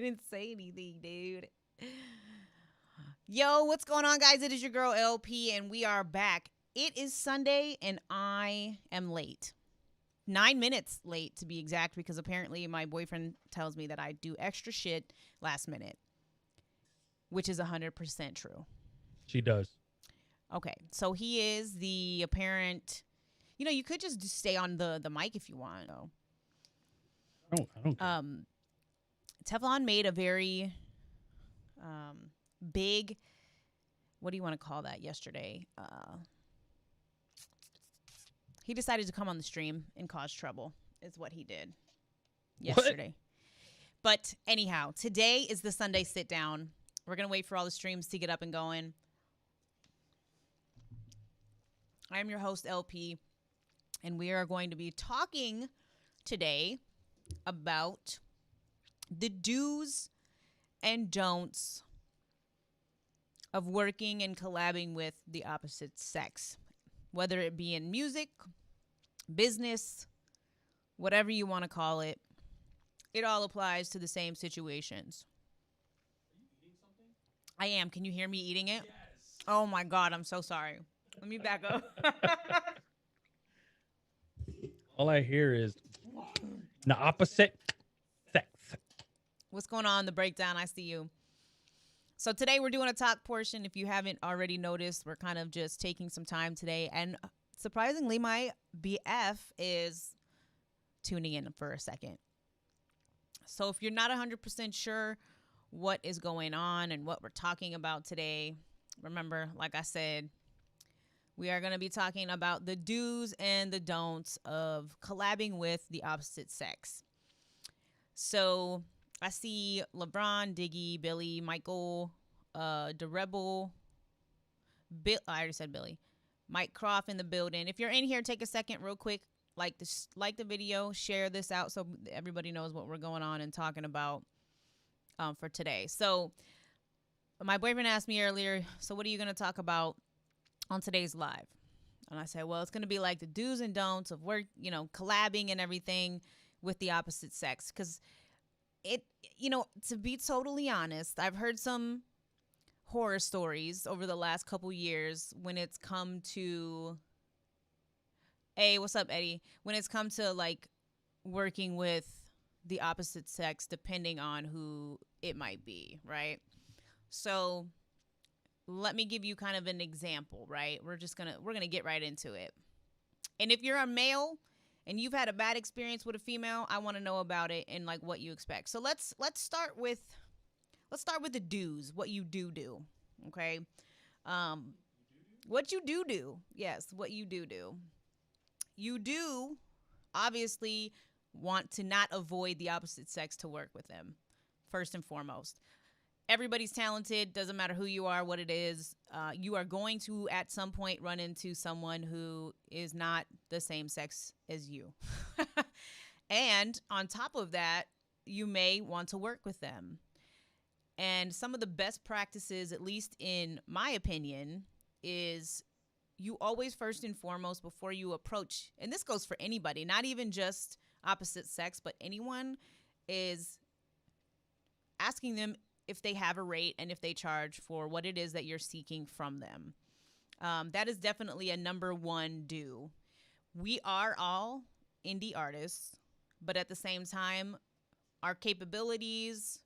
didn't say anything, dude. Yo, what's going on, guys? It is your girl LP, and we are back. It is Sunday, and I am late. 9 minutes late, to be exact, because apparently my boyfriend tells me that I do extra shit last minute, which is 100% true. She does. Okay, so he is the apparent. You know, you could just stay on the mic if you want. I don't care. Teflon made a very big, what do you want to call that, yesterday? He decided to come on the stream and cause trouble, is what he did yesterday. What? But anyhow, today is the Sunday sit down. We're going to wait for all the streams to get up and going. I am your host, LP, and we are going to be talking today about the do's and don'ts of working and collabing with the opposite sex, whether it be in music, business, whatever you want to call it. It all applies to the same situations. Are you eating something? I am. Can you hear me eating it? Yes. Oh my God, I'm so sorry. Let me back up. All I hear is the opposite sex. What's going on? The breakdown. I see you. So today we're doing a talk portion. If you haven't already noticed, we're kind of just taking some time today. And surprisingly, my BF is tuning in for a second. So if you're not 100% sure what is going on and what we're talking about today, remember, like I said, we are going to be talking about the do's and the don'ts of collabing with the opposite sex. So I see LeBron, Diggy, Billy, Michael, DeRebel, Bill. I already said Billy. Mike Croft in the building. If you're in here, take a second real quick. Like the video, share this out so everybody knows what we're going on and talking about for today. So my boyfriend asked me earlier, so what are you going to talk about on today's live? And I said, well, it's going to be like the do's and don'ts of work, collabing and everything with the opposite sex. Because to be totally honest, I've heard some horror stories over the last couple years when it's come to, hey, what's up, Eddie? When it's come to like working with the opposite sex, depending on who it might be, right? So let me give you kind of an example, right? We're gonna get right into it. And if you're a male and you've had a bad experience with a female, I want to know about it and like what you expect. So let's start with the do's, what you do, okay? What you do. Yes, what you do. You do obviously want to not avoid the opposite sex to work with them, first and foremost. Everybody's talented. Doesn't matter who you are, what it is. You are going to, at some point, run into someone who is not the same sex as you. And on top of that, you may want to work with them. And some of the best practices, at least in my opinion, is you always, first and foremost, before you approach, and this goes for anybody, not even just opposite sex, but anyone, is asking them if they have a rate and if they charge for what it is that you're seeking from them. That is definitely a number one do. We are all indie artists, but at the same time, our capabilities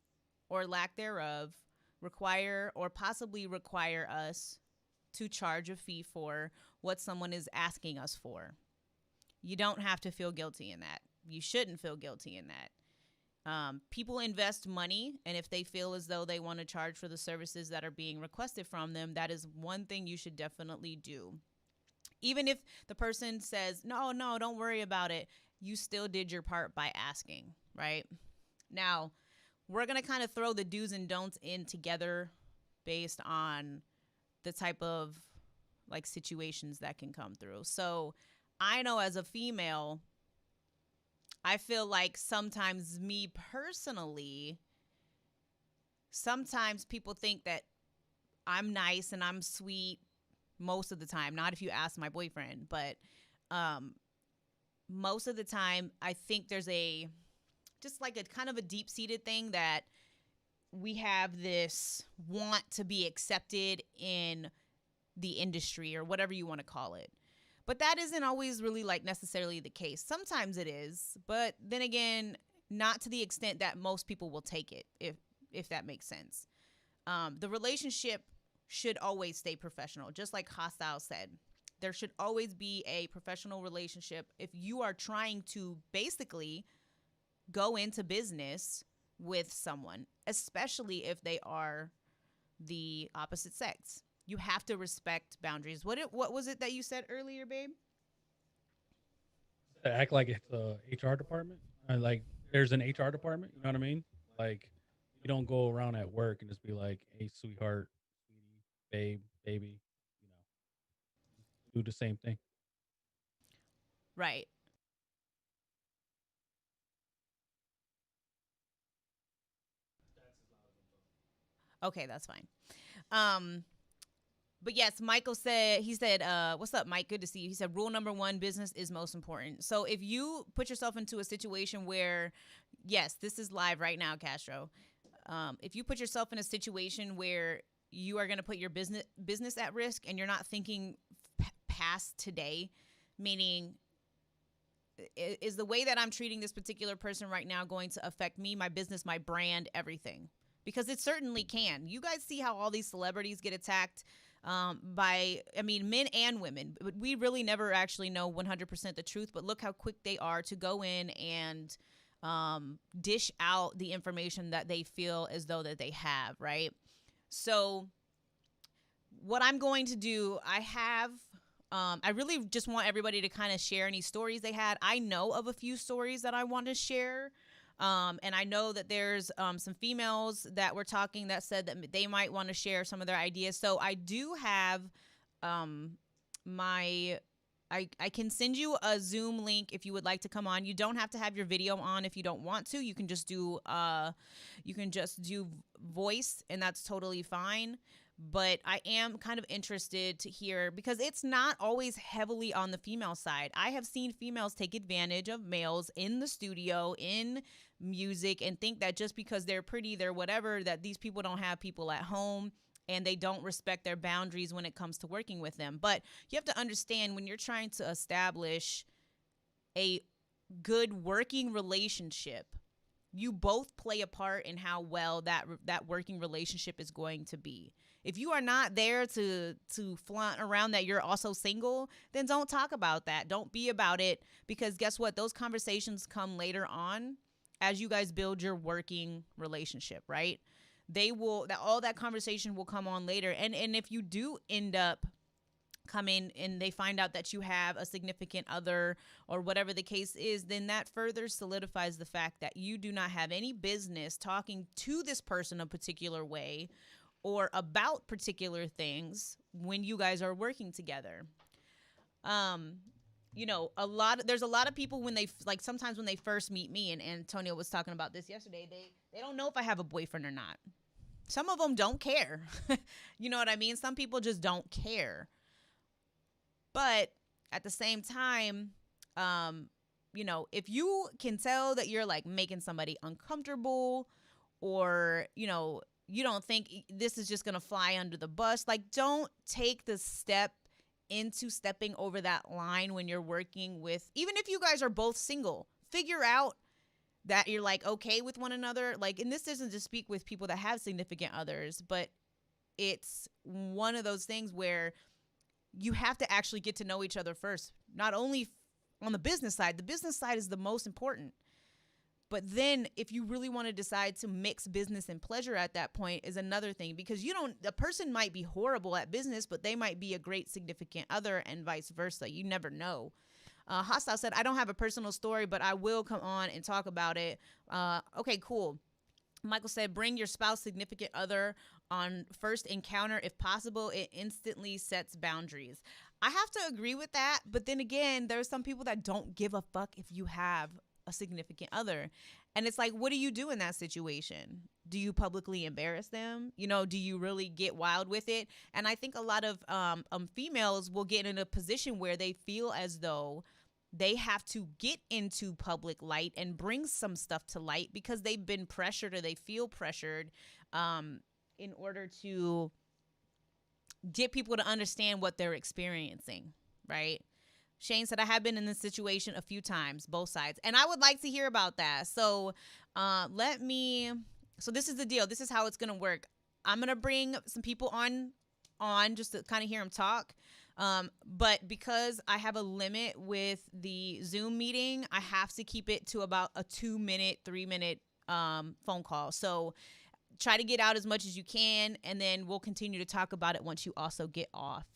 or lack thereof require or possibly require us to charge a fee for what someone is asking us for. You don't have to feel guilty in that. You shouldn't feel guilty in that. People invest money, and if they feel as though they want to charge for the services that are being requested from them, that is one thing you should definitely do. Even if the person says, no, don't worry about it, you still did your part by asking, right? Now, we're going to kind of throw the do's and don'ts in together based on the type of like situations that can come through. So I know as a female, I feel like sometimes me personally, sometimes people think that I'm nice and I'm sweet most of the time. Not if you ask my boyfriend, but most of the time I think there's just like a kind of a deep-seated thing that we have this want to be accepted in the industry or whatever you want to call it. But that isn't always really like necessarily the case. Sometimes it is, but then again, not to the extent that most people will take it, if that makes sense. The relationship should always stay professional, just like Hostile said. There should always be a professional relationship if you are trying to basically go into business with someone, especially if they are the opposite sex. You have to respect boundaries. What was it that you said earlier, babe? Act like it's a HR department. And like there's an HR department. You know what I mean? Like you don't go around at work and just be like, "Hey, sweetheart, sweetie, babe, baby," you know, do the same thing. Right. Okay, that's fine. Um, but yes, Michael said, he said, what's up, Mike? Good to see you. He said, rule number one, business is most important. So if you put yourself into a situation where, yes, this is live right now, Castro. If you put yourself in a situation where you are going to put your business at risk and you're not thinking past today, meaning is the way that I'm treating this particular person right now going to affect me, my business, my brand, everything? Because it certainly can. You guys see how all these celebrities get attacked by, I mean, men and women. But we really never actually know 100% the truth. But look how quick they are to go in and dish out the information that they feel as though that they have, right? So what I'm going to do, I really just want everybody to kind of share any stories they had. I know of a few stories that I want to share. And I know that there's some females that were talking that said that they might want to share some of their ideas. So I do have my I can send you a Zoom link if you would like to come on. You don't have to have your video on if you don't want to. You can just do voice, and that's totally fine. But I am kind of interested to hear, because it's not always heavily on the female side. I have seen females take advantage of males in the studio, in music, and think that just because they're pretty, they're whatever, that these people don't have people at home and they don't respect their boundaries when it comes to working with them. But you have to understand, when you're trying to establish a good working relationship, you both play a part in how well that working relationship is going to be. If you are not there to flaunt around that you're also single, then don't talk about that. Don't be about it, because guess what? Those conversations come later on as you guys build your working relationship, right? All that conversation will come on later. And if you do end up coming and they find out that you have a significant other or whatever the case is, then that further solidifies the fact that you do not have any business talking to this person a particular way or about particular things when you guys are working together. There's a lot of people when they, like, sometimes when they first meet me, and Antonio was talking about this yesterday, they don't know if I have a boyfriend or not. Some of them don't care. You know what I mean? Some people just don't care. But at the same time, if you can tell that you're like making somebody uncomfortable, or, you don't think this is just going to fly under the bus, like, don't take the step into stepping over that line when you're working with, even if you guys are both single, figure out that you're like okay with one another. Like, and this isn't to speak with people that have significant others, but it's one of those things where you have to actually get to know each other first. Not only on the business side is the most important. But then if you really want to decide to mix business and pleasure at that point is another thing, because the person might be horrible at business, but they might be a great significant other, and vice versa. You never know. Hostile said, I don't have a personal story, but I will come on and talk about it. Okay, cool. Michael said, bring your spouse, significant other on first encounter if possible. It instantly sets boundaries. I have to agree with that. But then again, there's some people that don't give a fuck if you have a significant other. And it's like, what do you do in that situation? Do you publicly embarrass them? Do you really get wild with it? And I think a lot of females will get in a position where they feel as though they have to get into public light and bring some stuff to light because they've been pressured or they feel pressured in order to get people to understand what they're experiencing, right? Shane said, I have been in this situation a few times, both sides. And I would like to hear about that. So so this is the deal. This is how it's going to work. I'm going to bring some people on just to kind of hear them talk. But because I have a limit with the Zoom meeting, I have to keep it to about a 2-minute, 3-minute phone call. So try to get out as much as you can, and then we'll continue to talk about it once you also get off.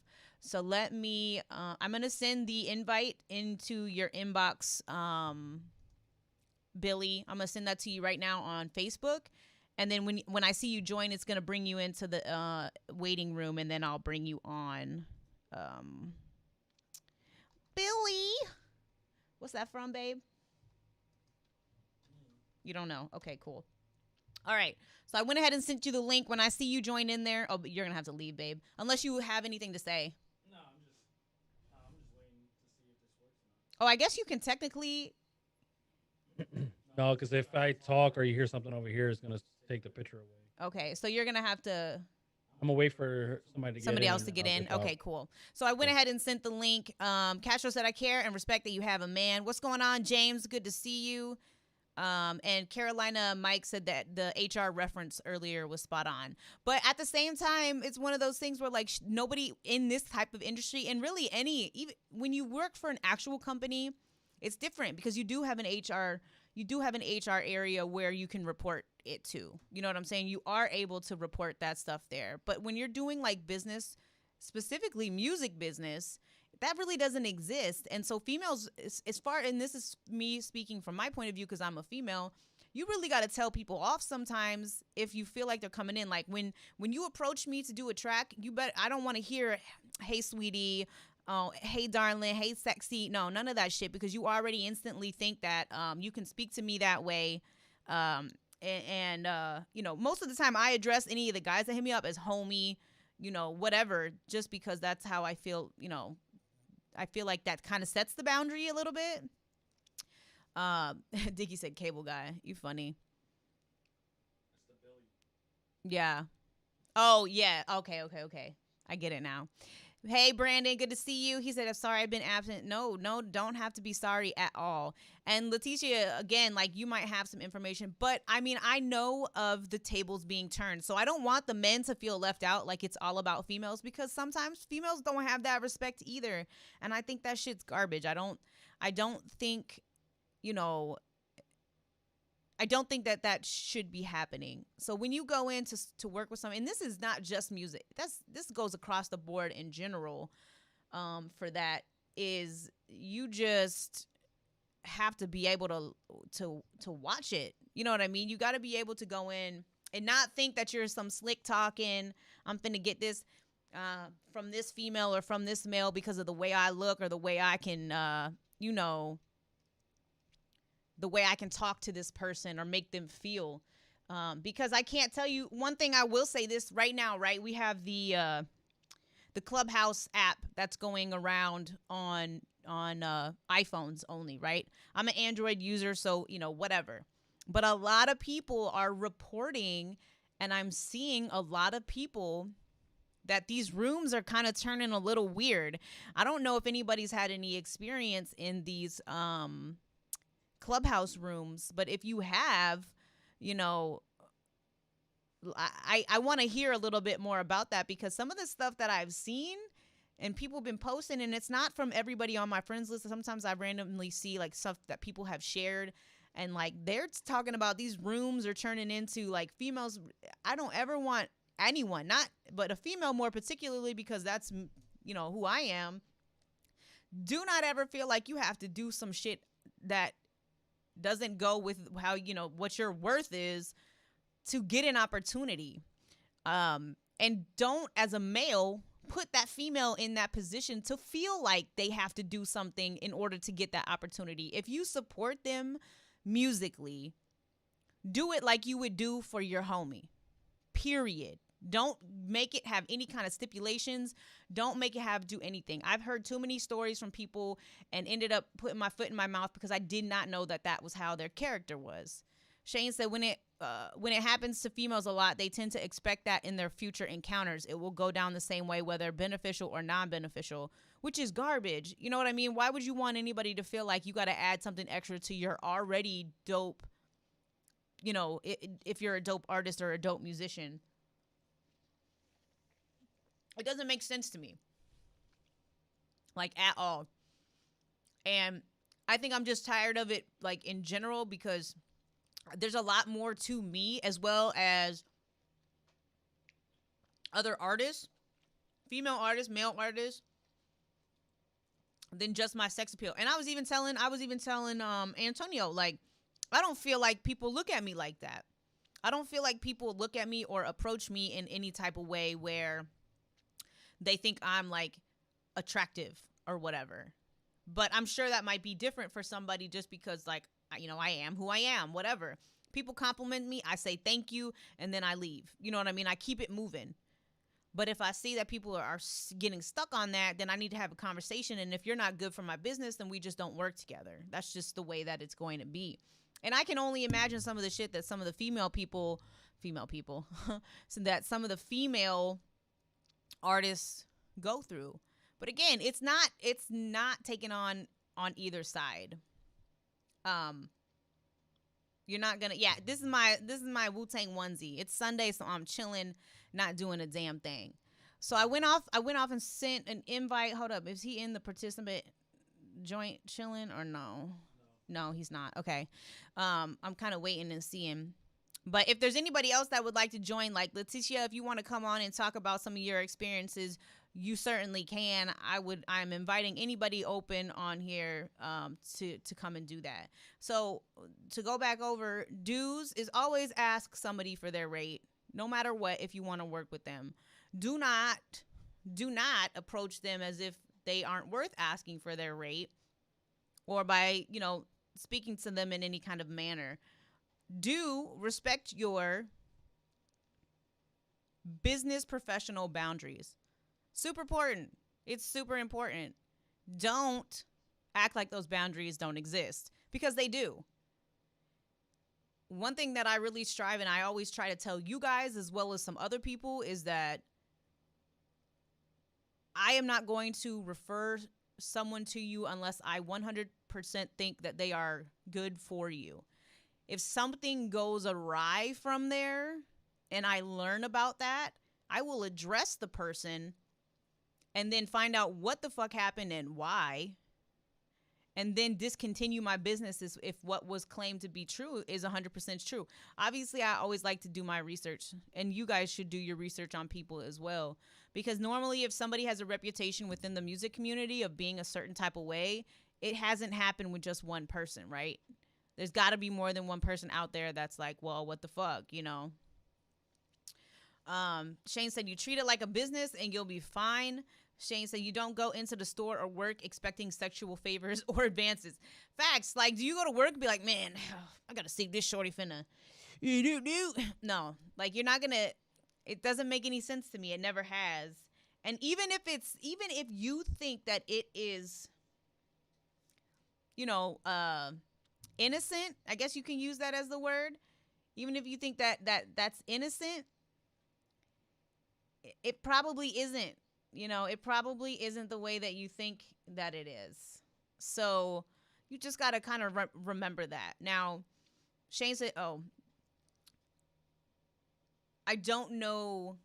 So I'm going to send the invite into your inbox, Billy. I'm going to send that to you right now on Facebook. And then when I see you join, it's going to bring you into the waiting room, and then I'll bring you on. Billy, what's that from, babe? You don't know? Okay, cool. All right. So I went ahead and sent you the link. When I see you join in there, but you're going to have to leave, babe, unless you have anything to say. No, I'm just waiting to see if this works or not. Oh, I guess you can technically. No, because if I talk or you hear something over here, it's going to take the picture away. Okay, so you're going to have to. I'm going to wait for somebody else to get in. Okay, cool. So I went ahead and sent the link. Castro said, I care and respect that you have a man. What's going on, James? Good to see you. And Carolina Mike said that the HR reference earlier was spot on. But at the same time, it's one of those things where like nobody in this type of industry, and really even when you work for an actual company, it's different because you do have an HR area where you can report it to. You know what I'm saying? You are able to report that stuff there. But when you're doing like business, specifically music business, that really doesn't exist. And so females, and this is me speaking from my point of view because I'm a female, you really got to tell people off sometimes if you feel like they're coming in. Like when you approach me to do a track, I don't want to hear, hey, sweetie, oh, hey, darling, hey, sexy. No, none of that shit, because you already instantly think that you can speak to me that way. Most of the time I address any of the guys that hit me up as homie, whatever, just because that's how I feel, I feel like that kind of sets the boundary a little bit. Dickie said, cable guy. You funny. Yeah. Oh, yeah. Okay. I get it now. Hey, Brandon, good to see you. He said, I'm sorry I've been absent. No, don't have to be sorry at all. And Letitia, again, like you might have some information, but I mean, I know of the tables being turned. So I don't want the men to feel left out like it's all about females, because sometimes females don't have that respect either. And I think that shit's garbage. I don't think, I don't think that should be happening. So when you go in to work with someone, and this is not just music, this goes across the board in general, for that, is you just have to be able to watch it. You know what I mean? You got to be able to go in and not think that you're some slick talking, I'm finna get this from this female or from this male because of the way I look or the way I can, the way I can talk to this person or make them feel. Because I can't tell you one thing. I will say this right now, right? We have the Clubhouse app that's going around on iPhones only, right? I'm an Android user, so, whatever. But a lot of people are reporting, and I'm seeing a lot of people that these rooms are kind of turning a little weird. I don't know if anybody's had any experience in these Clubhouse rooms, but if you have, I want to hear a little bit more about that, because some of the stuff that I've seen and people have been posting, and it's not from everybody on my friends list. Sometimes I randomly see like stuff that people have shared, and like they're talking about these rooms are turning into like females. I don't ever want anyone, but a female more particularly, because that's, who I am. Do not ever feel like you have to do some shit that doesn't go with how, what your worth is to get an opportunity. And don't, as a male, put that female in that position to feel like they have to do something in order to get that opportunity. If you support them musically, do it like you would do for your homie, period. Don't make it have any kind of stipulations. Don't make it have do anything. I've heard too many stories from people and ended up putting my foot in my mouth because I did not know that that was how their character was. Shane said when it happens to females a lot, they tend to expect that in their future encounters. It will go down the same way, whether beneficial or non-beneficial, which is garbage. You know what I mean? Why would you want anybody to feel like you got to add something extra to your already dope, if you're a dope artist or a dope musician? It doesn't make sense to me, like at all. And I think I'm just tired of it, like in general, because there's a lot more to me as well as other artists, female artists, male artists, than just my sex appeal. And I was even telling Antonio, like, I don't feel like people look at me like that. I don't feel like people look at me or approach me in any type of way where they think I'm like attractive or whatever. But I'm sure that might be different for somebody just because, like, I am who I am, whatever. People compliment me, I say thank you, and then I leave. You know what I mean? I keep it moving. But if I see that people are getting stuck on that, then I need to have a conversation. And if you're not good for my business, then we just don't work together. That's just the way that it's going to be. And I can only imagine some of the shit that some of the female people, so that some of the female artists go through. But again, it's not taken on either side. Um, you're not gonna. Yeah, this is my Wu-Tang onesie. It's Sunday, so I'm chilling, not doing a damn thing. So I went off and sent an invite. Hold up, is he in the participant joint chilling or no? No, he's not. Okay. I'm kind of waiting and seeing. But if there's anybody else that would like to join, like Leticia, if you want to come on and talk about some of your experiences, you certainly can. I'm inviting anybody open on here to come and do that. So to go back over, dues is always ask somebody for their rate, no matter what, if you want to work with them. Do not approach them as if they aren't worth asking for their rate, or by, speaking to them in any kind of manner. Do respect your business professional boundaries. Super important. It's super important. Don't act like those boundaries don't exist, because they do. One thing that I really strive, and I always try to tell you guys as well as some other people, is that I am not going to refer someone to you unless I 100% think that they are good for you. If something goes awry from there and I learn about that, I will address the person and then find out what the fuck happened and why, and then discontinue my business if what was claimed to be true is 100% true. Obviously, I always like to do my research, and you guys should do your research on people as well, because normally if somebody has a reputation within the music community of being a certain type of way, it hasn't happened with just one person, right? There's got to be more than one person out there that's like, well, what the fuck, Shane said you treat it like a business and you'll be fine. Shane said you don't go into the store or work expecting sexual favors or advances. Facts. Like, do you go to work and be like, man, I gotta see this shorty finna no, like, you're not gonna. It doesn't make any sense to me. It never has. And even if you think that it is, innocent, I guess you can use that as the word. Even if you think that's innocent, it probably isn't. It probably isn't the way that you think that it is. So you just got to kind of remember that. Now, Shane said, oh, I don't know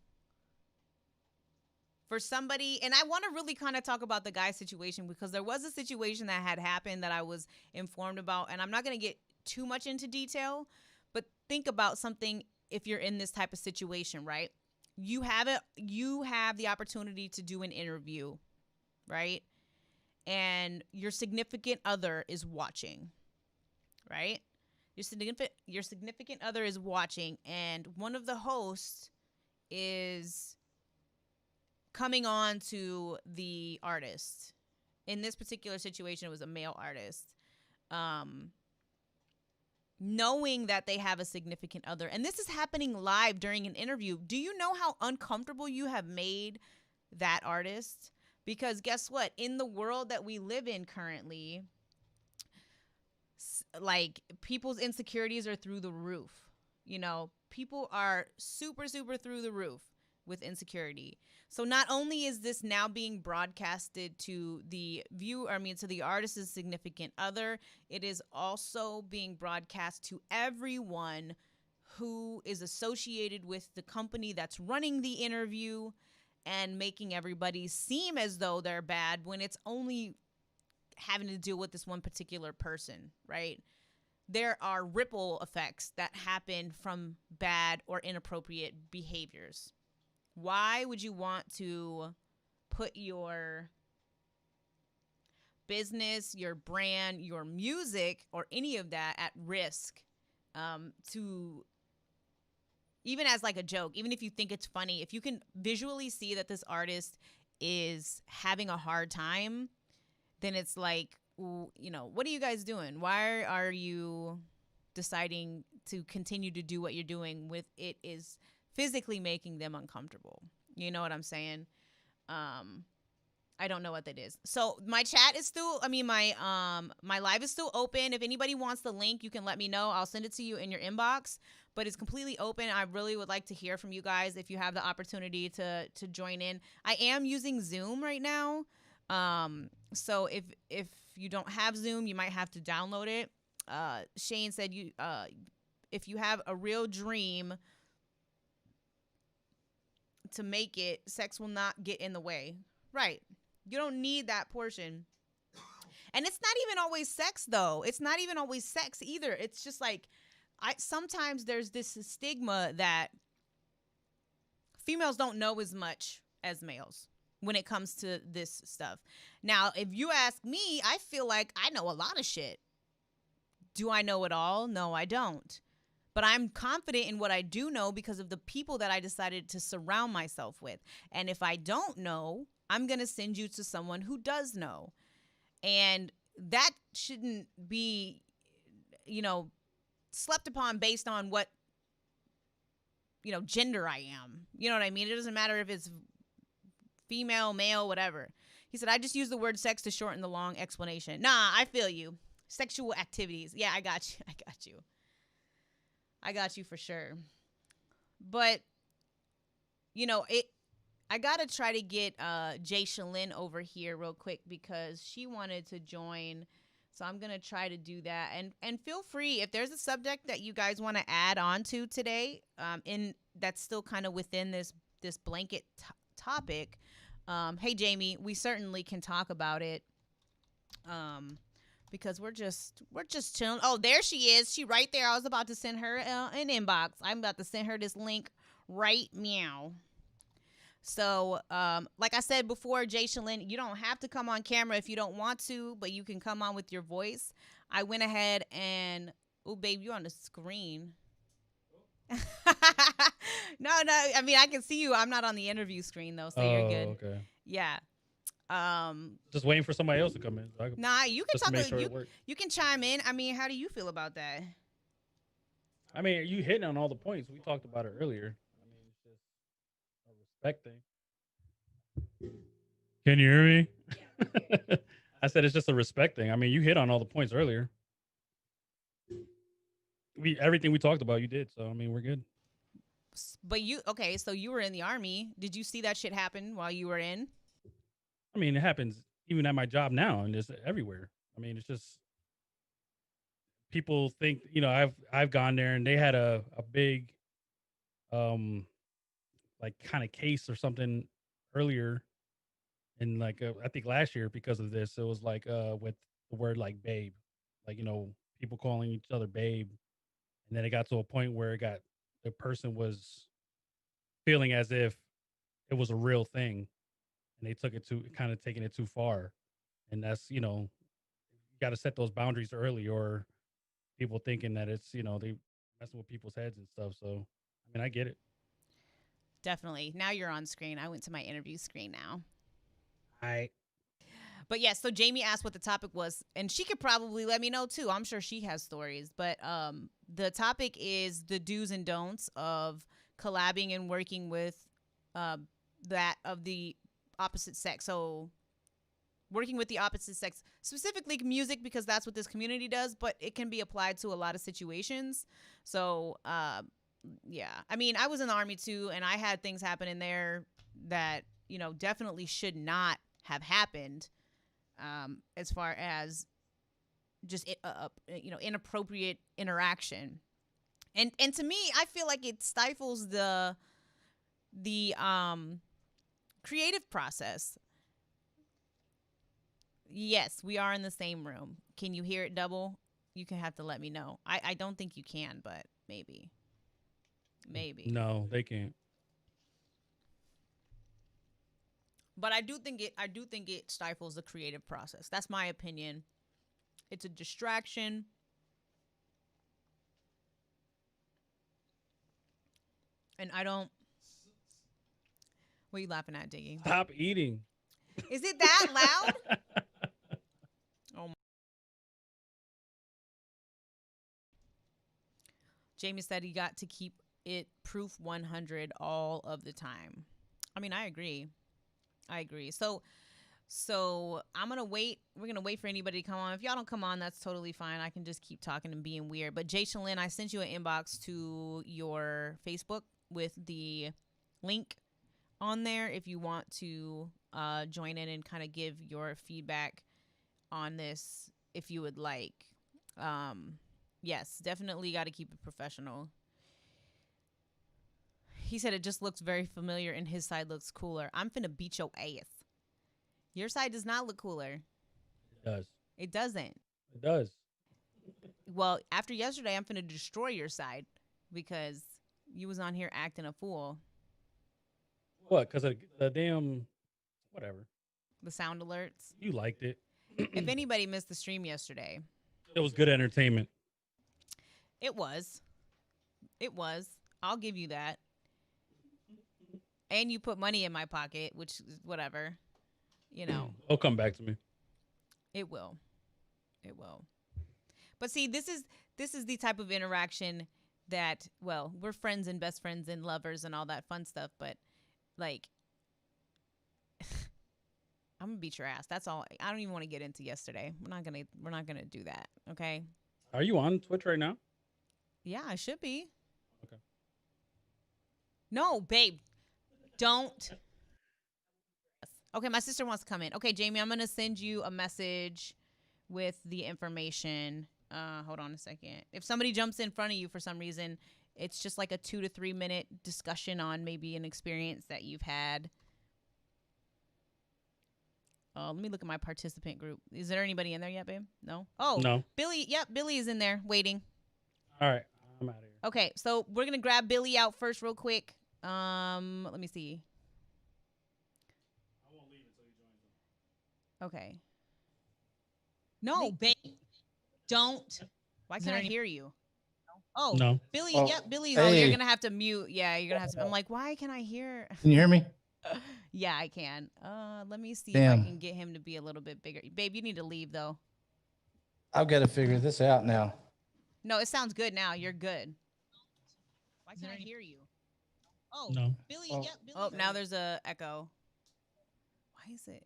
for somebody, and I want to really kind of talk about the guy situation, because there was a situation that had happened that I was informed about, and I'm not going to get too much into detail, but think about something if you're in this type of situation, right? You have the opportunity to do an interview, right? And your significant other is watching, right? Your significant other is watching, and one of the hosts is coming on to the artist. In this particular situation, it was a male artist. knowing that they have a significant other. And this is happening live during an interview. Do you know how uncomfortable you have made that artist? Because guess what? In the world that we live in currently, like people's insecurities are through the roof. You know, people are super, super through the roof with insecurity. So not only is this now being broadcasted to the viewer, I mean, to the artist's significant other, it is also being broadcast to everyone who is associated with the company that's running the interview and making everybody seem as though they're bad when it's only having to deal with this one particular person, right? There are ripple effects that happen from bad or inappropriate behaviors. Why would you want to put your business, your brand, your music, or any of that at risk to even as like a joke, even if you think it's funny, if you can visually see that this artist is having a hard time, then it's like, you know, what are you guys doing? Why are you deciding to continue to do what you're doing with it is physically making them uncomfortable? You know what I'm saying? I don't know what that is. So my chat is still, I mean, my live is still open. If anybody wants the link, you can let me know. I'll send it to you in your inbox. But it's completely open. I really would like to hear from you guys if you have the opportunity to join in. I am using Zoom right now. So if you don't have Zoom, you might have to download it. Shane said you if you have a real dream to make it, sex will not get in the way. Right. You don't need that portion. And it's not even always sex though. It's not even always sex either. It's just like I sometimes there's this stigma that females don't know as much as males when it comes to this stuff. Now, if you ask me, I feel like I know a lot of shit. Do I know it all? No, I don't. But I'm confident in what I do know because of the people that I decided to surround myself with. And if I don't know, I'm going to send you to someone who does know. And that shouldn't be, you know, slept upon based on what, you know, gender I am. You know what I mean? It doesn't matter if it's female, male, whatever. He said, I just use the word sex to shorten the long explanation. Nah, I feel you. Sexual activities. Yeah, I got you. I got you. I got you for sure. But, you know, I got to try to get Jay Shalyn over here real quick because she wanted to join. So I'm going to try to do that. And feel free, if there's a subject that you guys want to add on to today, in that's still kind of within this blanket topic, hey, Jamie, we certainly can talk about it. Because we're just chilling. Oh, there she is. She right there. I was about to send her an inbox. I'm about to send her this link right meow. So, like I said before, Jay Shalyn, you don't have to come on camera if you don't want to, but you can come on with your voice. I went ahead and, oh, babe, you're on the screen. No, I mean, I can see you. I'm not on the interview screen, though, so you're good. Okay. Yeah. Just waiting for somebody else to come in. So nah, you can just talk. to make sure it works. You can chime in. I mean, how do you feel about that? I mean, you hitting on all the points. We talked about it earlier. I mean, it's just a respect thing. Can you hear me? I said it's just a respect thing. I mean, you hit on all the points earlier. Everything we talked about, you did. So I mean, we're good. But you okay? So you were in the army. Did you see that shit happen while you were in? I mean, it happens even at my job now, and it's everywhere. I mean, it's just people think, you know, I've gone there and they had a big um like kind of case or something earlier in like I think last year because of this. It was like with the word like babe, like, you know, people calling each other babe, and then it got to a point where the person was feeling as if it was a real thing, and they took it to kind of taking it too far, and that's, you know, you got to set those boundaries early, or people thinking that it's, you know, they messing with people's heads and stuff. So I mean, I get it. Definitely. Now you're on screen. I went to my interview screen now. I But yeah, so Jamie asked what the topic was, and she could probably let me know too. I'm sure she has stories. But the topic is the do's and don'ts of collabing and working with uh, that of the opposite sex. So working with the opposite sex, specifically music, because that's what this community does, but it can be applied to a lot of situations. So, yeah. I mean, I was in the army too, and I had things happen in there that, definitely should not have happened, as far as just, inappropriate interaction. And to me, I feel like it stifles the creative process. Yes, we are in the same room. Can you hear it double? You can have to let me know. I don't think you can, but maybe. Maybe. No, they can't. But I do think it stifles the creative process. That's my opinion. It's a distraction. And I don't What are you laughing at, Diggy? Stop eating. Is it that loud? Oh, Jamie said he got to keep it proof 100 all of the time. I mean, I agree. I agree. So I'm gonna wait. We're gonna wait for anybody to come on. If y'all don't come on, that's totally fine. I can just keep talking and being weird. But Jay Shalin, I sent you an inbox to your Facebook with the link on there if you want to join in and kind of give your feedback on this if you would like. Um, yes, definitely got to keep it professional. He said it just looks very familiar and his side looks cooler. I'm finna beat your ass. Your side does not look cooler. It does. It doesn't. It does. Well, after yesterday, I'm finna destroy your side because you was on here acting a fool. What? Because of the damn whatever. The sound alerts. You liked it. If anybody missed the stream yesterday, It was good entertainment. it was. It was. I'll give you that. And you put money in my pocket, which is whatever. It'll come back to me. It will. It will. But see, this is the type of interaction that, well, we're friends and best friends and lovers and all that fun stuff, but like I'm gonna beat your ass. That's all. I don't even want to get into yesterday. We're not gonna do that. Okay. Are you on Twitch right now? Yeah, I should be. Okay. No, babe. Don't. Okay, my sister wants to come in. Okay, Jamie, I'm gonna send you a message with the information. Hold on a second. If somebody jumps in front of you for some reason, it's just like a 2 to 3 minute discussion on maybe an experience that you've had. Let me look at my participant group. Is there anybody in there yet, babe? No? Oh, No. Billy. Yep, Billy is in there waiting. All right. I'm out of here. Okay, so we're going to grab Billy out first real quick. Let me see. I won't leave until he joins them. Okay. No, babe. Don't. Why can't I hear you? Oh, No. Billy. Oh, Yep, Billy's. Oh, you're hey. going to have to mute. Yeah, you're going to have to. I'm like, why can I hear? Can you hear me? Yeah, I can. Let me see if Damn. I can get him to be a little bit bigger. Babe, you need to leave, though. I've got to figure this out now. No, it sounds good now. You're good. Why can't I hear you? Oh, No. Billy. Oh. Yep, Billy. Oh, now there's a echo. Why is it?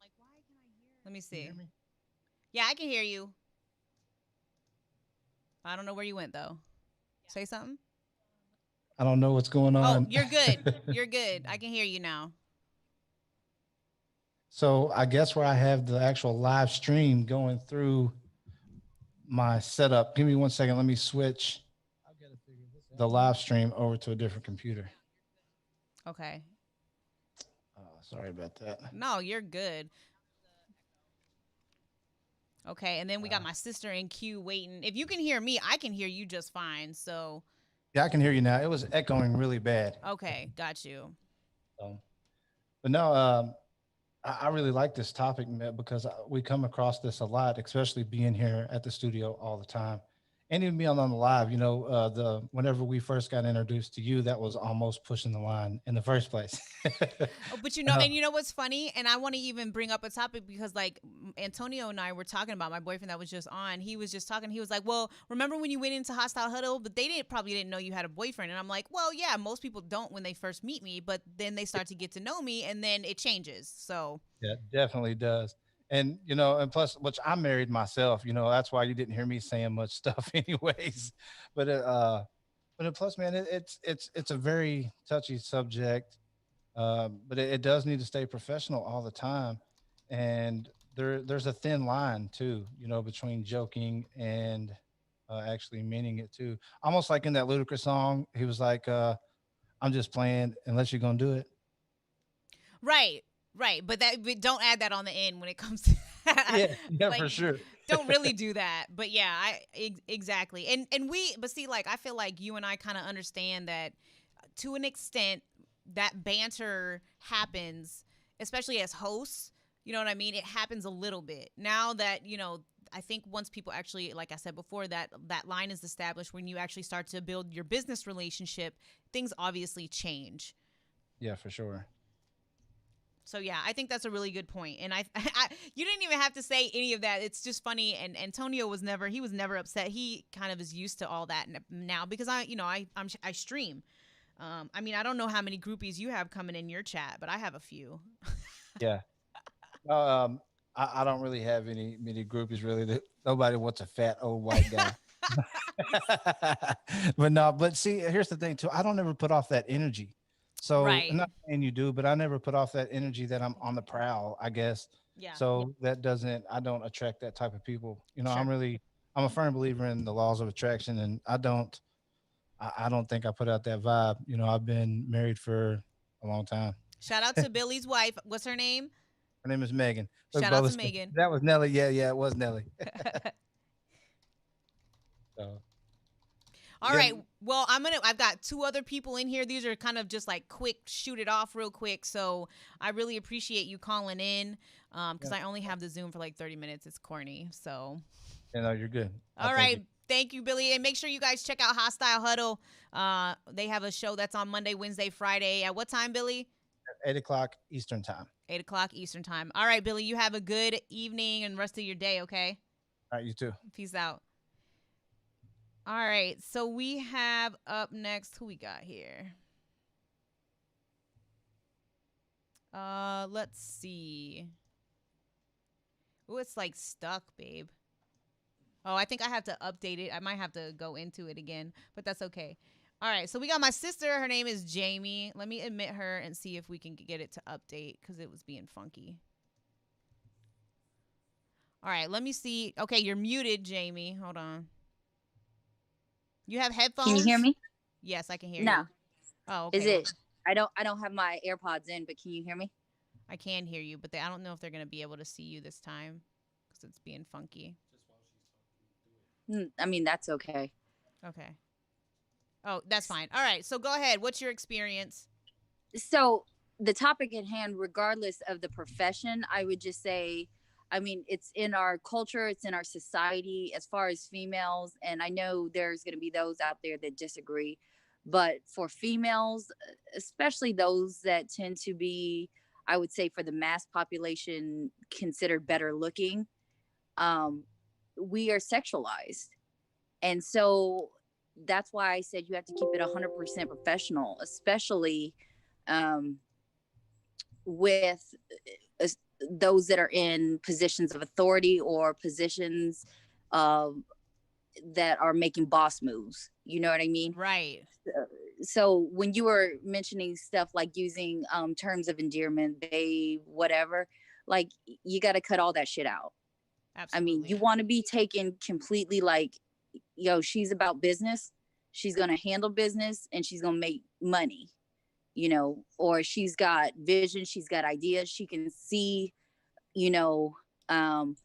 Like, why can I hear? Let me Can you see. hear me? Yeah, I can hear you. I don't know where you went though. Say something. I don't know what's going Oh, on. you're good. You're good. I can hear you now. So I guess where I have the actual live stream going through my setup. Give me 1 second. Let me switch the live stream over to a different computer. Okay. Sorry about that. No, you're good. Okay, and then we got my sister in queue waiting. If you can hear me, I can hear you just fine. So, Yeah, I can hear you now. It was echoing really bad. okay, got you. So, but no, I really like this topic, Matt, because we come across this a lot, especially being here at the studio all the time. and even me on the live, the whenever we first got introduced to you, that was almost pushing the line in the first place. Oh, but Uh, and you know what's funny? And I want to even bring up a topic because, like, Antonio and I were talking about my boyfriend that was just on. He was just talking. He was like, "Well, remember when you went into Hostile Huddle, but they probably didn't know you had a boyfriend." And I'm like, "Well, yeah, most people don't when they first meet me, but then they start to get to know me, and then it changes." So, yeah, definitely does. And and plus, which I'm married myself, that's why you didn't hear me saying much stuff, anyways. But plus, man, it's a very touchy subject. But it does need to stay professional all the time, and there's a thin line too, between joking and actually meaning it too. Almost like in that Ludacris song, he was like, "I'm just playing unless you're gonna do it." right, right, but don't add that on the end when it comes to Yeah, yeah, like for sure. don't really do that. But yeah, exactly. And but see, like, I feel like you and I kind of understand that to an extent that banter happens, especially as hosts. You know what I mean? It happens a little bit now that I think once people actually, like I said before, that line is established when you actually start to build your business relationship, things obviously change. Yeah, for sure. So yeah, I think that's a really good point. And you didn't even have to say any of that. It's just funny. And Antonio he was never upset. He kind of is used to all that now because I stream. I mean, I don't know how many groupies you have coming in your chat, but I have a few. Yeah. I don't really have any many groupies really. Nobody wants a fat old white guy. But no, but see, here's the thing too. I don't ever put off that energy. So I'm Right. not saying you do, but I never put off that energy that I'm on the prowl, I guess. Yeah. So that doesn't I don't attract that type of people. Sure. I'm a firm believer in the laws of attraction, and I don't think I put out that vibe. I've been married for a long time. Shout out to Billy's wife. What's her name? Her name is Megan. Look, Shout out to Bubba, Megan. that was Nelly. Yeah, yeah, it was Nelly. So All yeah, right. Well, I've got two other people in here. These are kind of just like quick, shoot it off real quick. So I really appreciate you calling in because yeah, I only have the Zoom for like 30 minutes. It's corny. So, no, you're good. I all take right. it. Thank you, Billy. And make sure you guys check out Hostile Huddle. They have a show that's on Monday, Wednesday, Friday. At what time, Billy? 8 o'clock Eastern time. 8 o'clock Eastern time. All right, Billy, you have a good evening and rest of your day, okay? All right, you too. Peace out. All right, so we have up next, who we got here? Let's see. Oh, it's like stuck, babe. Oh, I think I have to update it. I might have to go into it again, but that's okay. All right, so we got my sister. Her name is Jamie. Let me admit her and see if we can get it to update because it was being funky. All right, let me see. Okay, you're muted, Jamie. Hold on. You have Can you hear headphones? me? Yes, I can hear No. you. Oh, Is okay. it? I don't have my AirPods in, but can you hear me? I can hear you, but I don't know if they're gonna be able to see you this time because it's being funky. I mean, that's okay. Okay. Oh, that's fine. All right. So go ahead. What's your experience? So the topic at hand, regardless of the profession, I would just say, I mean, it's in our culture, it's in our society as far as females, and I know there's going to be those out there that disagree, but for females, especially those that tend to be, I would say, for the mass population, considered better looking, um, we are sexualized. And so that's why I said you have to keep it 100% professional, especially um, with uh, those that are in positions of authority or positions uh, that are making boss moves. You know what I mean? Right. So when you were mentioning stuff like using terms of endearment, babe, whatever, like you got to cut all that shit out. I mean, you Absolutely. want to be taken completely like, she's about business. She's going to handle business and she's going to make money, or she's got vision. She's got ideas. She can see, you know, um,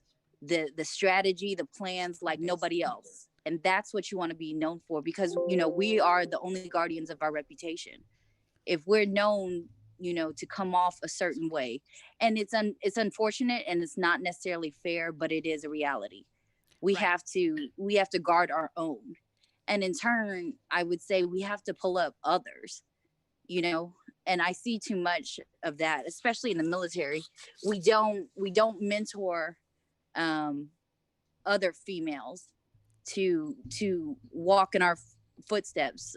the strategy, the plans like nobody else. And that's what you want to be known for because, we are the only guardians of our reputation. If we're known, to come off a certain way, and it's unfortunate and it's not necessarily fair, but it is a reality. We Right. have to guard our own. And in turn, I would say we have to pull up others, you know. And I see too much of that, especially in the military. We don't mentor um other females to walk in our footsteps.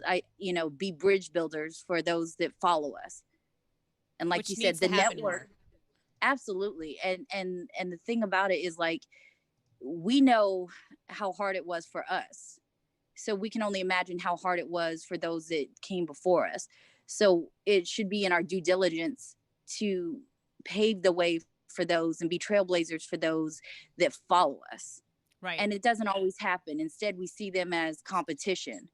Be bridge builders for those that follow us. And like you Which needs said, to the happen network, more. absolutely. And the thing about it is, like, we know how hard it was for us, so we can only imagine how hard it was for those that came before us. So it should be in our due diligence to pave the way for those and be trailblazers for those that follow us. Right. And it doesn't always happen. Instead, we see them as competition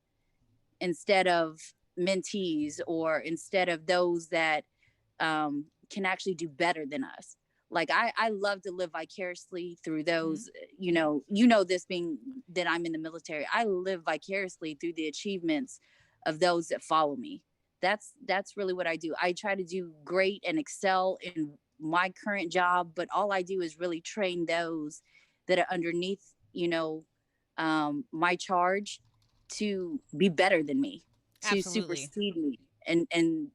instead of mentees, or instead of those that can actually do better than us. Like, I love to live vicariously through those, this being that I'm in the military. I live vicariously through the achievements of those that follow me. That's really what I do. I try to do great and excel in my current job, but all I do is really train those that are underneath, my charge, to be better than me, to Absolutely. supersede me, and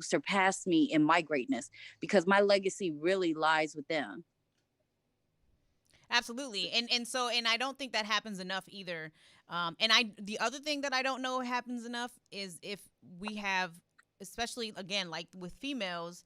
surpass me in my greatness, because my legacy really lies with them. Absolutely. And I don't think that happens enough either. The other thing that I don't know happens enough is if we have, especially again, like with females,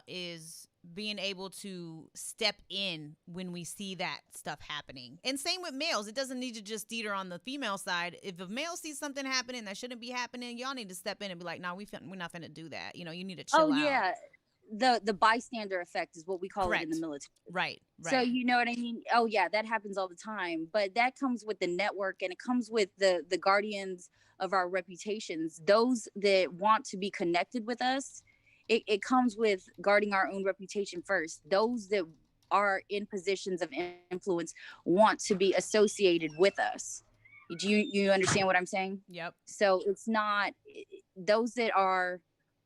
is being able to step in when we see that stuff happening. And same with males. It doesn't need to just teeter on the female side. If a male sees something happening that shouldn't be happening, y'all need to step in and be like, "No, we're not going to do that." You need to chill Oh out. yeah, the bystander effect is what we call it in the Correct. military. Right. So Right. you know what I mean? Oh yeah, that happens all the time. But that comes with the network, and it comes with the guardians of our reputations. Those that want to be connected with us, it comes with guarding our own reputation first. Those that are in positions of influence want to be associated with us. Do you understand what I'm saying? Yep. So it's not those that are,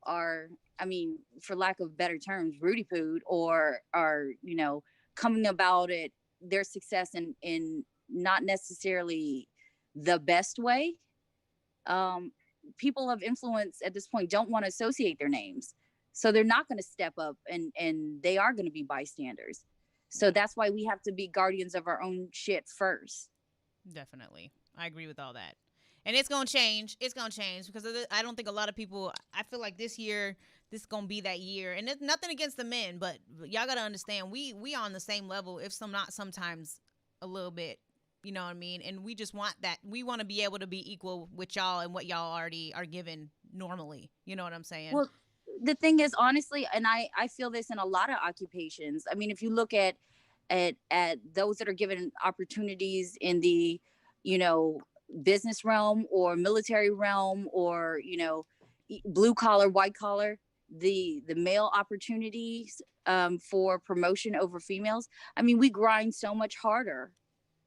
I mean, for lack of better terms, Rudy Pood, or are, coming about it, their success in not necessarily the best way. Um, People of influence at this point don't want to associate their names. So they're not going to step up, and they are going to be bystanders. So that's why we have to be guardians of our own shit first. Definitely. I agree with all that. And it's going to change. It's going to change because I don't think a lot of people, I feel like this year, this is going to be that year. And it's nothing against the men, but y'all got to understand, we on the same level, if some not sometimes a little bit, you know what I mean? And we just want that. We want to be able to be equal with y'all and what y'all already are given normally. You know what I'm saying? Well, the thing is, honestly, and I feel this in a lot of occupations. I mean, if you look at those that are given opportunities in the, you know, business realm or military realm, or, blue collar, white collar, the male opportunities for promotion over females. I mean, we grind so much harder,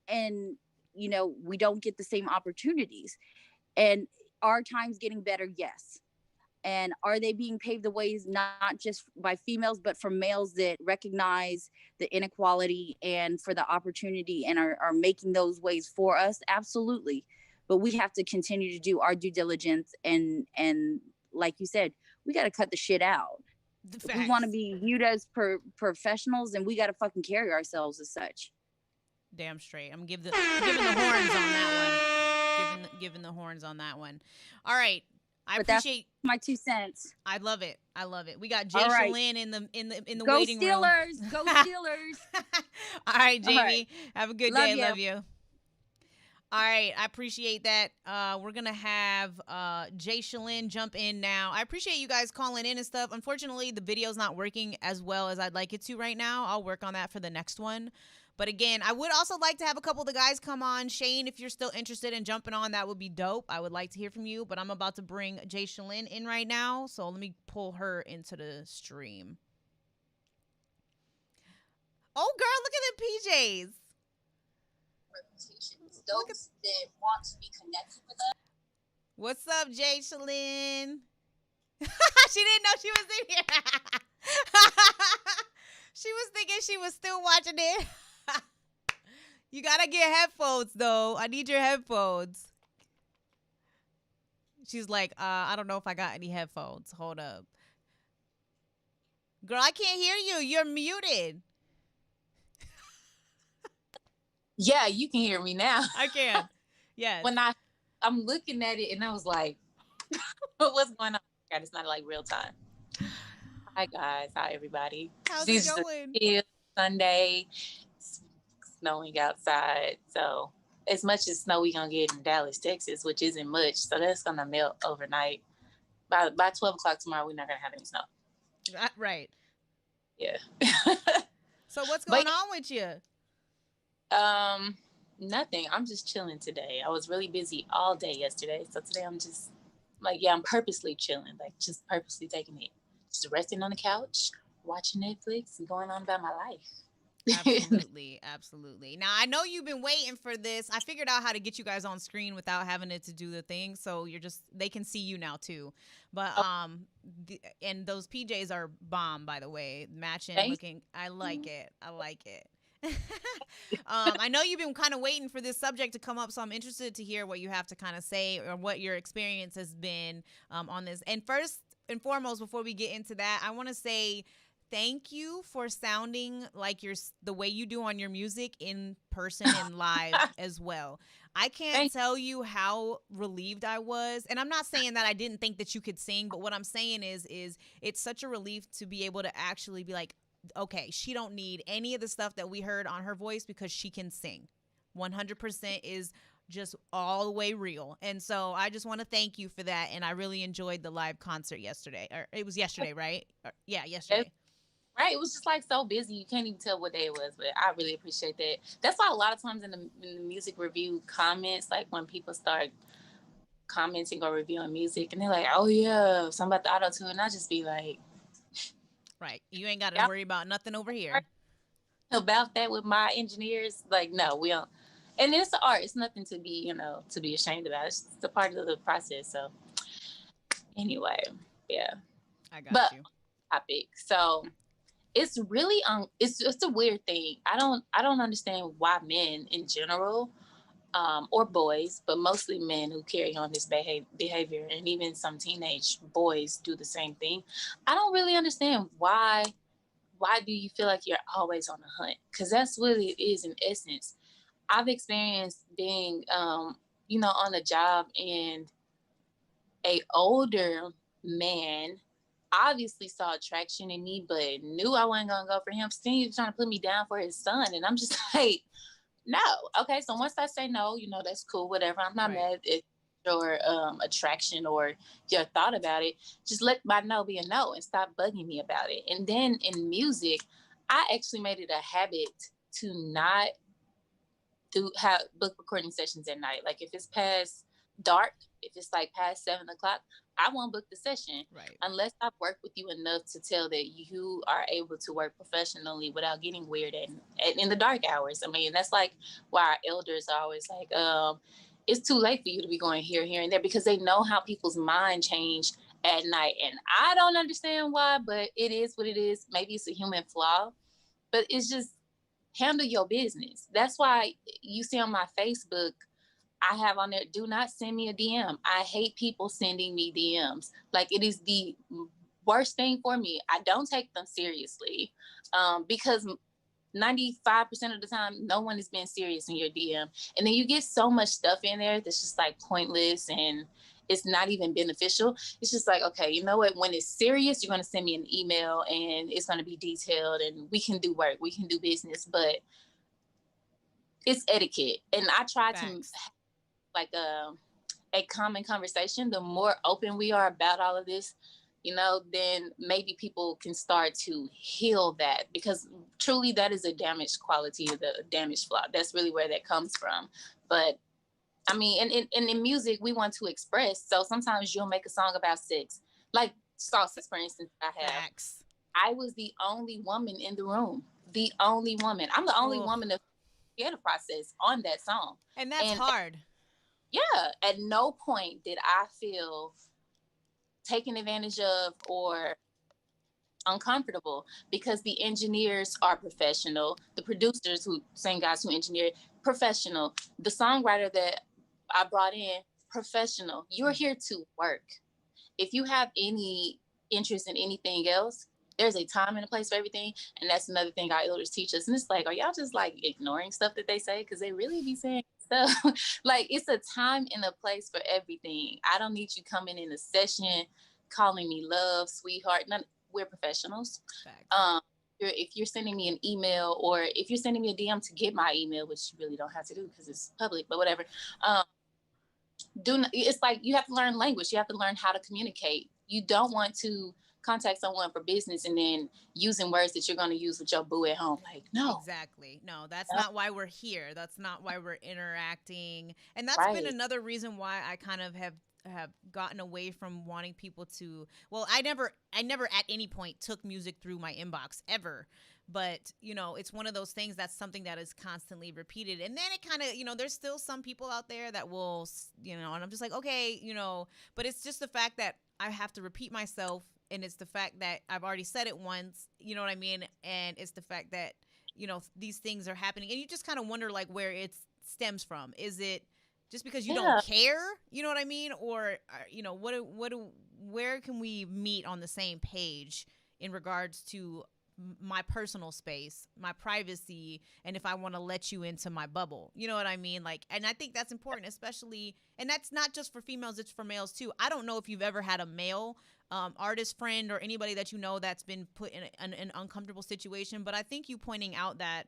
and we don't get the same opportunities. And our time's getting better, yes. And are they being paved the ways, not just by females, but for males that recognize the inequality and for the opportunity, and are making those ways for us? Absolutely. But we have to continue to do our due diligence, and like you said, we got to cut the shit out. If we want to be viewed as professionals, and we got to fucking carry ourselves as such. Damn straight. I'm giving the horns on that one. Giving the horns on that one. All right. I appreciate my 2 cents. I love it. I love it. We got Jay Shalyn in the Go waiting Steelers. room. Go Steelers. All right, Jamie. All right. Have a good day. Love you. All right, I appreciate that. We're gonna have Jay Shalyn jump in now. I appreciate you guys calling in and stuff. Unfortunately, the video's not working as well as I'd like it to right now. I'll work on that for the next one. But again, I would also like to have a couple of the guys come on. Shane, if you're still interested in jumping on, that would be dope. I would like to hear from you. But I'm about to bring Jay Shalyn in right now, so let me pull her into the stream. Oh, girl, look at the PJs. Those that want to be connected with us. What's up, Jay Shalyn? She didn't know she was in here. She was thinking she was still watching it. You gotta get headphones though. I need your headphones. She's like, I don't know if I got any headphones. Hold up. Girl, I can't hear you. You're muted. Yeah, you can hear me now. I can. Yes. When I'm looking at it and I was like, what's going on? God, it's not like real time. Hi guys, hi everybody. How's This it is going? a Sunday, it's snowing outside. So as much as snow we gonna get in Dallas, Texas, which isn't much, so that's gonna melt overnight. By 12 o'clock tomorrow, we're not gonna have any snow. Right. Yeah. So what's going on with you? Nothing. I'm just chilling today. I was really busy all day yesterday, so today I'm just like, I'm purposely chilling, like just purposely taking it, just resting on the couch, watching Netflix, and going on about my life. Absolutely, absolutely. Now I know you've been waiting for this. I figured out how to get you guys on screen without having it to do the thing, so they can see you now too. But and those PJs are bomb, by the way, matching. Thanks. Looking. I like it. I like it. I know you've been kind of waiting for this subject to come up, so I'm interested to hear what you have to kind of say or what your experience has been on this. And first and foremost, before we get into that, I want to say thank you for sounding like the way you do on your music in person and live as well. I can't tell you how relieved I was. And I'm not saying that I didn't think that you could sing, but what I'm saying is it's such a relief to be able to actually be like, okay, she don't need any of the stuff that we heard on her voice because she can sing. 100% is just all the way real. And so I just want to thank you for that. And I really enjoyed the live concert yesterday. Or it was yesterday, right? Yeah, yesterday. Right. It was just like so busy. You can't even tell what day it was, but I really appreciate that. That's why a lot of times in the music review comments, like when people start commenting or reviewing music and they're like, oh yeah, something about the auto-tune, and I just be like, right. You ain't got to worry about nothing over here. About that with my engineers, like, no, we don't. And it's the art. It's nothing to be, to be ashamed about. It's a part of the process. So anyway, yeah. I got you. Topic. So it's really it's a weird thing. I don't understand why men in general, or boys, but mostly men who carry on this behavior, and even some teenage boys do the same thing. I don't really understand why do you feel like you're always on the hunt? Because that's what it is in essence. I've experienced being, on a job, and a older man obviously saw attraction in me, but knew I wasn't gonna go for him. Still, he was trying to put me down for his son, and I'm just like, no. Okay, so once I say no, that's cool, whatever. I'm not mad at your attraction or your thought about it. Just let my no be a no and stop bugging me about it. And then in music, I actually made it a habit to not have book recording sessions at night. Like if it's past dark, if it's like past 7 o'clock, I won't book the session unless I've worked with you enough to tell that you are able to work professionally without getting weird in the dark hours. I mean, that's like why our elders are always like, it's too late for you to be going here, here, and there, because they know how people's mind change at night. And I don't understand why, but it is what it is. Maybe it's a human flaw, but it's just handle your business. That's why you see on my Facebook, I have on there, do not send me a DM. I hate people sending me DMs. Like, it is the worst thing for me. I don't take them seriously, because 95% of the time, no one is being serious in your DM. And then you get so much stuff in there that's just like pointless and it's not even beneficial. It's just like, okay, you know what? When it's serious, you're going to send me an email and it's going to be detailed and we can do work, we can do business, but it's etiquette. And I try to like a common conversation. The more open we are about all of this, then maybe people can start to heal that, because truly that is a damaged quality, the damaged flaw. That's really where that comes from. But I mean, and in music, we want to express. So sometimes you'll make a song about sex, like Sauces, for instance. I was the only woman in the room. The only woman. I'm the only woman to get a process on that song. And that's hard. Yeah. At no point did I feel taken advantage of or uncomfortable, because the engineers are professional. The producers, who same guys who engineer, professional. The songwriter that I brought in, professional. You're here to work. If you have any interest in anything else, there's a time and a place for everything. And that's another thing our elders teach us. And it's like, are y'all just like ignoring stuff that they say? Because they really be saying stuff. Like, it's a time and a place for everything. I don't need you coming in a session calling me love, sweetheart. None, we're professionals. If you're sending me an email, or if you're sending me a DM to get my email, which you really don't have to do because it's public, but whatever. It's like you have to learn language. You have to learn how to communicate. You don't want to contact someone for business and then using words that you're going to use with your boo at home. Like, no. Exactly. No, that's not why we're here. That's not why we're interacting. And that's been Right. another reason why I kind of have gotten away from wanting people to, well, I never at any point took music through my inbox ever. But, you know, it's one of those things that's something that is constantly repeated. And then it kind of, you know, there's still some people out there that will, you know, and I'm just like, okay, you know, but it's just the fact that I have to repeat myself. And it's the fact that I've already said it once, you know what I mean? And it's the fact that, you know, these things are happening. And you just kind of wonder, like, where it stems from. Is it just because you don't care, you know what I mean? Or, you know, where can we meet on the same page in regards to my personal space, my privacy, and if I want to let you into my bubble, you know what I mean? Like, and I think that's important, especially, and that's not just for females, it's for males too. I don't know if you've ever had a male artist friend or anybody that you know that's been put in an uncomfortable situation, but I think you pointing out that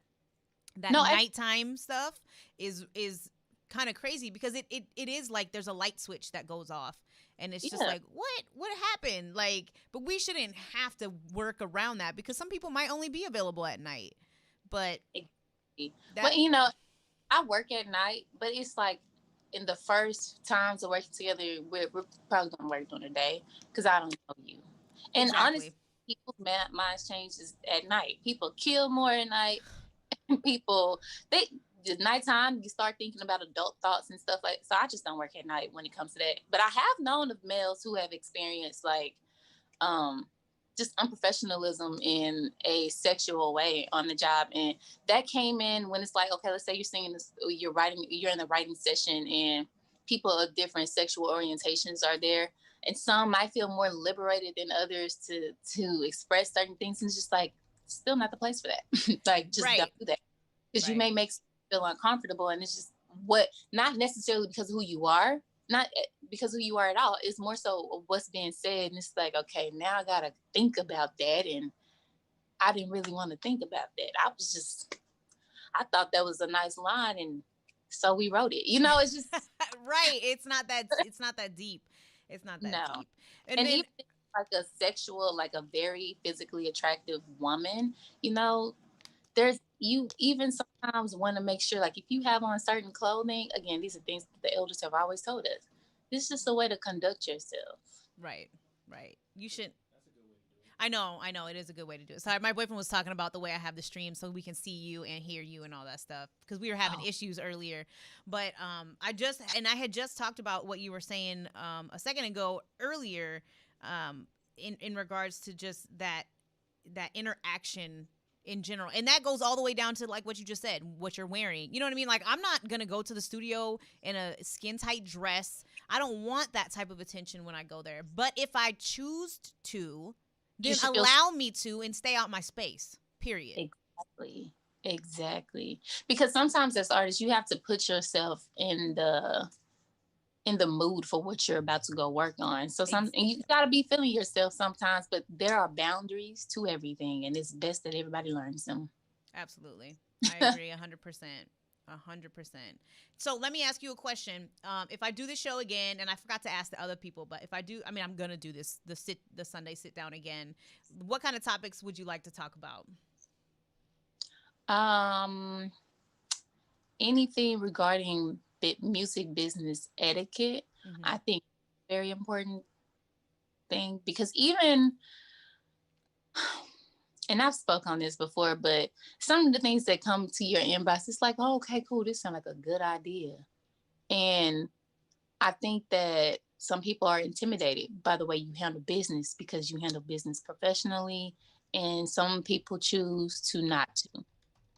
nighttime stuff is kind of crazy, because it is like there's a light switch that goes off. And it's just like, what happened? Like, but we shouldn't have to work around that, because some people might only be available at night. But well, you know, I work at night, but it's like in the first times of working together, we're probably going to work during the day because I don't know you. And honestly, people's minds changes at night. People kill more at night. People, the nighttime, you start thinking about adult thoughts and stuff like. So I just don't work at night when it comes to that. But I have known of males who have experienced like just unprofessionalism in a sexual way on the job, and that came in when it's like, okay, let's say you're singing this, you're in the writing session, and people of different sexual orientations are there, and some might feel more liberated than others to express certain things, and it's just like, still not the place for that. Like, just don't do that, because you may make feel uncomfortable, and it's just not necessarily because of who you are, not because of who you are at all. It's more so what's being said, and it's like, okay, now I gotta think about that, and I didn't really want to think about that. I thought that was a nice line, and so we wrote it. You know, it's just right. It's not that deep. It's not that deep. And then, even like a sexual, like a very physically attractive woman, you know, you even sometimes want to make sure, like, if you have on certain clothing, again, these are things that the elders have always told us. This is just a way to conduct yourself. Right. You should. I know. It is a good way to do it. Sorry, my boyfriend was talking about the way I have the stream so we can see you and hear you and all that stuff, because we were having issues earlier. But I had just talked about what you were saying a second ago earlier, in regards to just that interaction in general. And that goes all the way down to like what you just said, what you're wearing. You know what I mean? Like, I'm not going to go to the studio in a skin tight dress. I don't want that type of attention when I go there. But if I choose to, then allow me to, and stay out my space, period. Exactly. Because sometimes as artists, you have to put yourself in the mood for what you're about to go work on. So and you got to be feeling yourself sometimes, but there are boundaries to everything, and it's best that everybody learns them. Absolutely. I agree 100%. 100%. So let me ask you a question. If I do the show again, and I forgot to ask the other people, but if I do, I mean, I'm going to do this, the Sunday sit down again. What kind of topics would you like to talk about? Anything regarding music business etiquette, I think very important thing, because even, and I've spoke on this before, but some of the things that come to your inbox, it's like, oh, okay, cool, this sounds like a good idea. And I think that some people are intimidated by the way you handle business, because you handle business professionally, and some people choose to not to.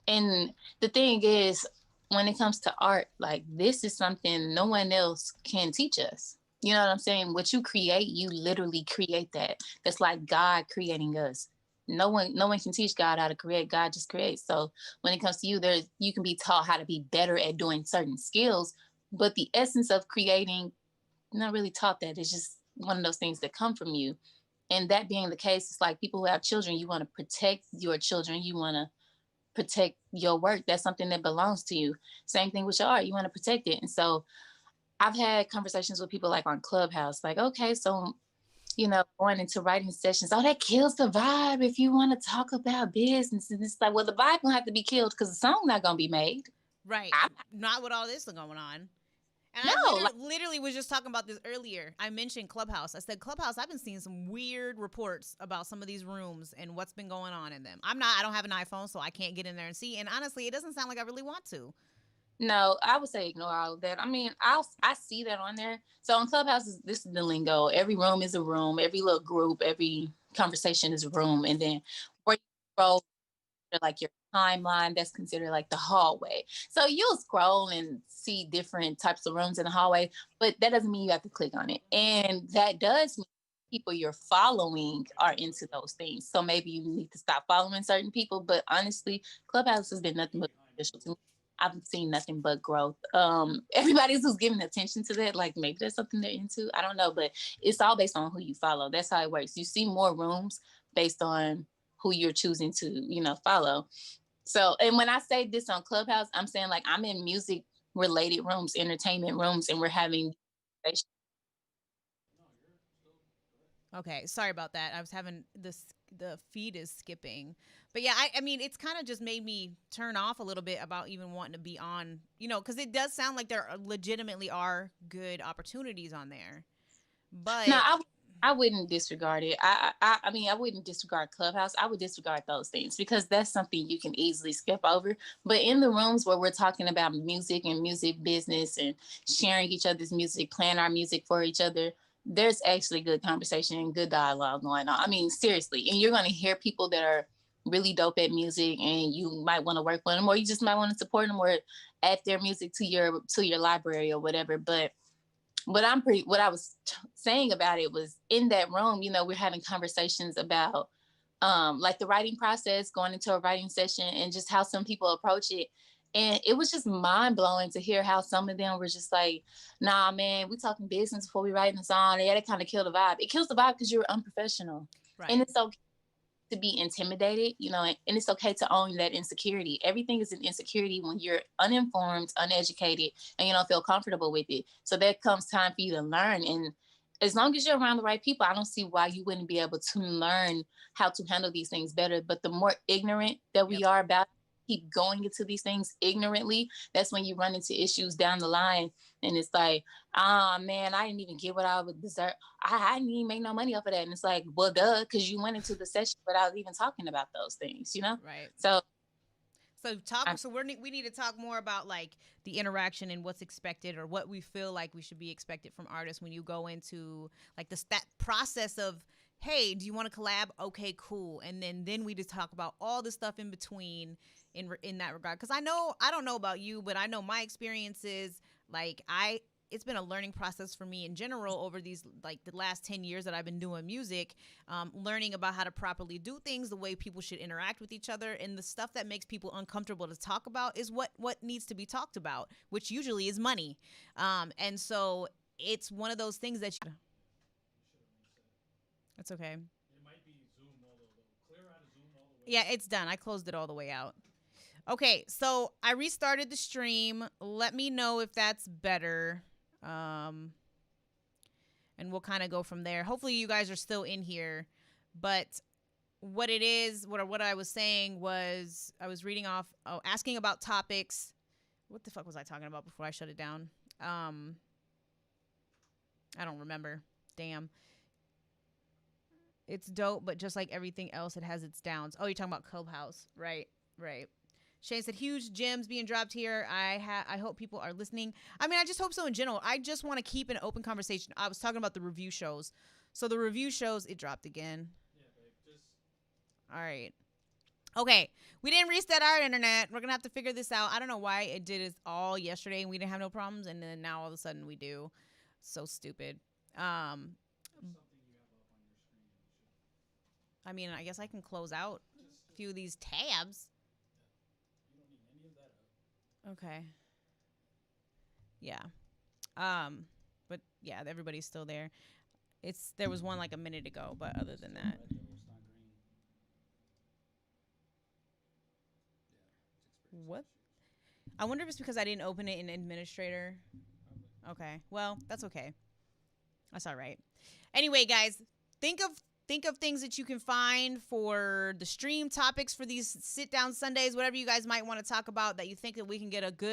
And the thing is, when it comes to art, like this is something no one else can teach us. You know what I'm saying? What you create, you literally create that. That's like God creating us. No one can teach God how to create. God just creates. So when it comes to you, you can be taught how to be better at doing certain skills, but the essence of creating, not really taught that. It's just one of those things that come from you. And that being the case, it's like people who have children, you want to protect your children. You want to protect your work. That's something that belongs to you. Same thing with your art. You want to protect it. And so I've had conversations with people like on Clubhouse, like, okay, so, going into writing sessions, oh, that kills the vibe if you want to talk about business. And it's like, well, the vibe gonna have to be killed because the song's not gonna be made. Right. Not with all this going on. And No, I literally was just talking about this earlier. I mentioned Clubhouse. I said, Clubhouse, I've been seeing some weird reports about some of these rooms and what's been going on in them. I don't have an iPhone, so I can't get in there and see. And honestly, it doesn't sound like I really want to. No, I would say ignore all of that. I mean, I see that on there. So on Clubhouse, this is the lingo. Every room is a room. Every little group, every conversation is a room. And then where you scroll, like your timeline, that's considered like the hallway. So you'll scroll and see different types of rooms in the hallway, but that doesn't mean you have to click on it. And that does mean people you're following are into those things. So maybe you need to stop following certain people. But honestly, Clubhouse has been nothing but beneficial to me. I've seen nothing but growth. Everybody who's giving attention to that, like maybe that's something they're into. I don't know, but it's all based on who you follow. That's how it works. You see more rooms based on who you're choosing to, follow. So, and when I say this on Clubhouse, I'm saying like I'm in music related rooms, entertainment rooms, and we're having. Okay, sorry about that. I was having the feed is skipping. But yeah, I mean, it's kind of just made me turn off a little bit about even wanting to be on, because it does sound like there legitimately are good opportunities on there. But no, I wouldn't disregard it. I mean, I wouldn't disregard Clubhouse. I would disregard those things because that's something you can easily skip over. But in the rooms where we're talking about music and music business and sharing each other's music, playing our music for each other, there's actually good conversation and good dialogue going on. I mean, seriously. And you're going to hear people that are really dope at music and you might want to work with them, or you just might want to support them or add their music to your library or whatever. But what I was saying about it was in that room, we're having conversations about like the writing process, going into a writing session and just how some people approach it. And it was just mind blowing to hear how some of them were just like, nah, man, we talking business before we writing a song. Yeah, that kind of killed the vibe. It kills the vibe because you're unprofessional. Right. And it's okay to be intimidated, and it's okay to own that insecurity. Everything is an insecurity when you're uninformed, uneducated, and you don't feel comfortable with it. So there comes time for you to learn. And as long as you're around the right people, I don't see why you wouldn't be able to learn how to handle these things better. But the more ignorant that we are about keep going into these things ignorantly, that's when you run into issues down the line. And it's like, man, I didn't even get what I would deserve. I didn't even make no money off of that. And it's like, well, duh, because you went into the session without even talking about those things, Right. So we need to talk more about like the interaction and what's expected or what we feel like we should be expected from artists when you go into like that process of, hey, do you want to collab? Okay, cool. And then we just talk about all the stuff in between in that regard. Because I don't know about you, but I know my experiences, like it's been a learning process for me in general over these like the last 10 years that I've been doing music, learning about how to properly do things, the way people should interact with each other, and the stuff that makes people uncomfortable to talk about is what needs to be talked about, which usually is money. And so it's one of those things that That's okay. It might be Zoom all the way. Clear out of Zoom all the way. Yeah, it's done. I closed it all the way out. Okay, so I restarted the stream. Let me know if that's better. And we'll kind of go from there. Hopefully you guys are still in here. But what I was saying was I was reading off, asking about topics. What the fuck was I talking about before I shut it down? I don't remember. Damn. It's dope, but just like everything else, it has its downs. Oh, you're talking about Clubhouse. Right. Shane said, huge gems being dropped here. I hope people are listening. I mean, I just hope so in general. I just want to keep an open conversation. I was talking about the review shows. So the review shows, it dropped again. Yeah, babe, just... All right. Okay, we didn't reset our internet. We're gonna have to figure this out. I don't know why it did it all yesterday and we didn't have no problems, and then now all of a sudden we do. So stupid. Um, I mean, I guess I can close out a few of these tabs. Okay. Yeah. But yeah, everybody's still there. There was one like a minute ago, but other than that. What? I wonder if it's because I didn't open it in administrator. Okay. Well, that's okay. That's all right. Anyway, guys, think of things that you can find for the stream topics for these sit down Sundays, whatever you guys might want to talk about that you think that we can get a good